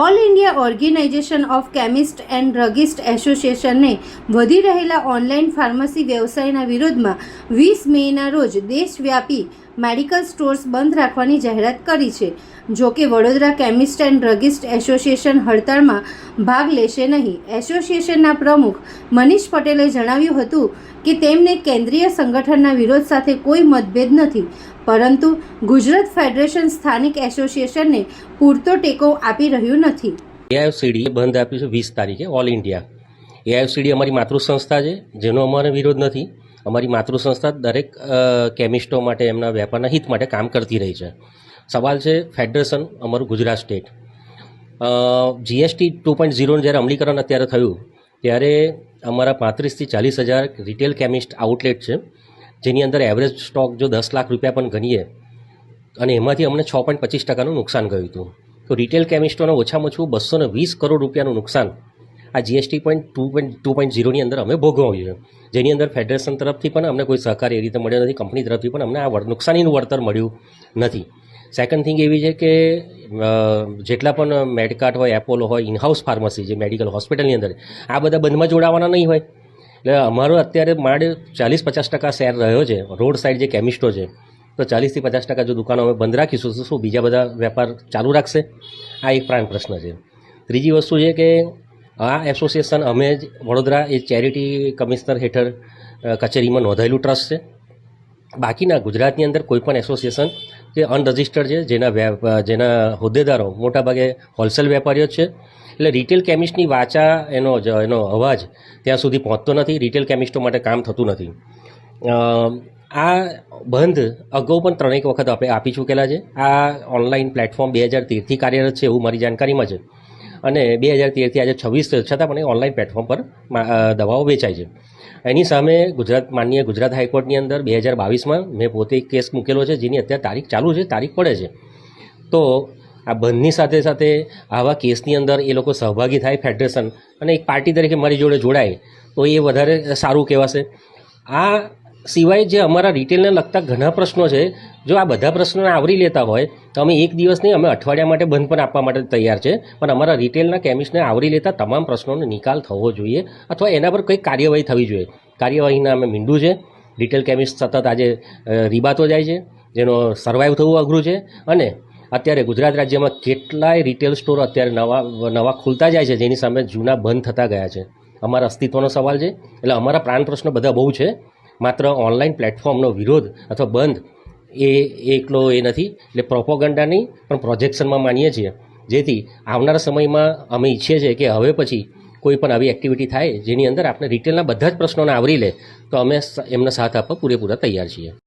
All India organisation of chemist and druggist એસોસિએશનને વધી રહેલા ઓનલાઈન ફાર્મસી વ્યવસાયના વિરોધમાં 20 મેના રોજ દેશવ્યાપી મેડિકલ સ્ટોર્સ બંધ રાખવાની જાહેરાત કરી છે. જો કે Vadodara chemist and druggist association હડતાળમાં ભાગ લેશે નહીં. એસોસિએશનના પ્રમુખ મનીષ પટેલે જણાવ્યું હતું કે તેમને કેન્દ્રીય સંગઠનના વિરોધ સાથે કોઈ મતભેદ નથી, પરંતુ ગુજરાત ફેડરેશન સ્થાનિક એસોસિએશનને પૂરતો ટેકો આપી રહ્યું નથી. એઆઈએફસીડી બંધ આપ્યું છે 20 તારીખે ઓલ ઇન્ડિયા. એઆઈએફસીડી અમારી માતૃ સંસ્થા છે, જેનો અમારે વિરોધ નથી. અમારી માતૃ સંસ્થા દરેક કેમિસ્ટો માટે એમના વેપારના હિત માટે કામ કરતી રહી છે. સવાલ છે ફેડરેશન, અમારું ગુજરાત સ્ટેટ. જીએસટી 2.0 જ્યારે અમલીકરણ અત્યારે થયું ત્યારે અમારા 35,000 થી 40,000 રિટેલ કેમિસ્ટ આઉટલેટ છે, જેની અંદર એવરેજ સ્ટોક જો 10 લાખ રૂપિયા પણ ગણીએ અને એમાંથી અમને 6.25% નુકસાન ગયું હતું. તો રિટેલ કેમિસ્ટોને ઓછામાં ઓછું 220 કરોડ રૂપિયાનું નુકસાન આ જીએસટી 2.0ની અંદર અમે ભોગવ્યું છે, જેની અંદર ફેડરેશન તરફથી પણ અમને કોઈ સહકાર એ રીતે મળ્યો નથી, કંપની તરફથી પણ અમને આ નુકસાનીનું વળતર મળ્યું નથી. સેકન્ડ થિંગ એવી છે કે જેટલા પણ મેડકાર્ટ હોય, એપોલો હોય, ઇનહાઉસ ફાર્મસી જે મેડિકલ હોસ્પિટલની અંદર, આ બધા બંધમાં જોડાવાના નહીં હોય. એટલે અમારો અત્યારે માંડ 40-50% શેર રહ્યો છે. રોડ સાઈડ જે કેમિસ્ટો છે, તો 40 થી 50% જો દુકાનો અમે બંધ રાખીશું તો શું બીજા બધા વેપાર ચાલુ રાખશે? આ એક પ્રાણ પ્રશ્ન છે. ત્રીજી વસ્તુ છે કે આ એસોસિએશન અમે જ વડોદરા એ ચેરિટી કમિશનર હેઠળ કચેરીમાં નોંધાયેલું ટ્રસ્ટ છે. બાકીના ગુજરાતની અંદર કોઈ પણ એસોસિએશન જે અનરજિસ્ટર્ડ છે, જેના હોદ્દેદારો મોટાભાગે હોલસેલ વેપારીઓ છે. એટલે રિટેલ કેમિસ્ટની વાચા એનો અવાજ ત્યાં સુધી પહોંચતો નથી. રિટેલ કેમિસ્ટો માટે કામ થતું નથી. આ બંધ અગાઉ પણ 3 વખત આપી ચૂકેલા છે. આ ઓનલાઈન પ્લેટફોર્મ 2013થી કાર્યરત છે એવું મારી જાણકારીમાં છે, અને 2013થી આજે 26 છતાં પણ એ ઓનલાઈન પ્લેટફોર્મ પર દવાઓ વેચાય છે. એની સામે માનનીય ગુજરાત હાઈકોર્ટની અંદર 2022માં મેં પોતે એક કેસ મૂકેલો છે, જેની અત્યારે તારીખ ચાલુ છે, તારીખ પડે છે. તો આ બંધની સાથે સાથે આવા કેસની અંદર એ લોકો સહભાગી થાય ફેડરેશન, અને એક પાર્ટી તરીકે મારી જોડે જોડાય તો એ વધારે સારું કહેવાશે. આ સિવાય જે અમારા રિટેલને લગતા ઘણા પ્રશ્નો છે, જો આ બધા પ્રશ્નોને આવરી લેતા હોય તો અમે એક દિવસ નહીં, અમે અઠવાડિયા માટે બંધ પણ આપવા માટે તૈયાર છે. પણ અમારા રિટેલના કેમિસ્ટને આવરી લેતા તમામ પ્રશ્નોનો નિકાલ થવો જોઈએ, અથવા એના પર કંઈક કાર્યવાહી થવી જોઈએ. કાર્યવાહીના અમે મીંડું છે. રિટેલ કેમિસ્ટ સતત આજે રીબાતો જાય છે, જેનો સર્વાઈવ થવું અઘરું છે. અને અત્યારે ગુજરાત રાજ્યમાં કેટલાય રિટેલ સ્ટોર અત્યારે નવા ખુલતા જાય છે, જેની સામે જૂના બંધ થતા ગયા છે. અમારા અસ્તિત્વનો સવાલ છે. એટલે અમારા પ્રાણ પ્રશ્નો બધા બહુ છે. માત્ર ઓનલાઈન પ્લેટફોર્મનો વિરોધ અથવા બંધ એ એકલો એ નથી. એટલે પ્રોપોગન્ડા નહીં પણ પ્રોજેક્શનમાં માનીએ છીએ, જેથી આવનારા સમયમાં અમે ઈચ્છીએ છીએ કે હવે પછી કોઈ પણ આવી એક્ટિવિટી થાય જેની અંદર આપણે રિટેલના બધા જ પ્રશ્નોને આવરી લે, તો અમે એમનો સાથ આપવા પૂરેપૂરા તૈયાર છીએ.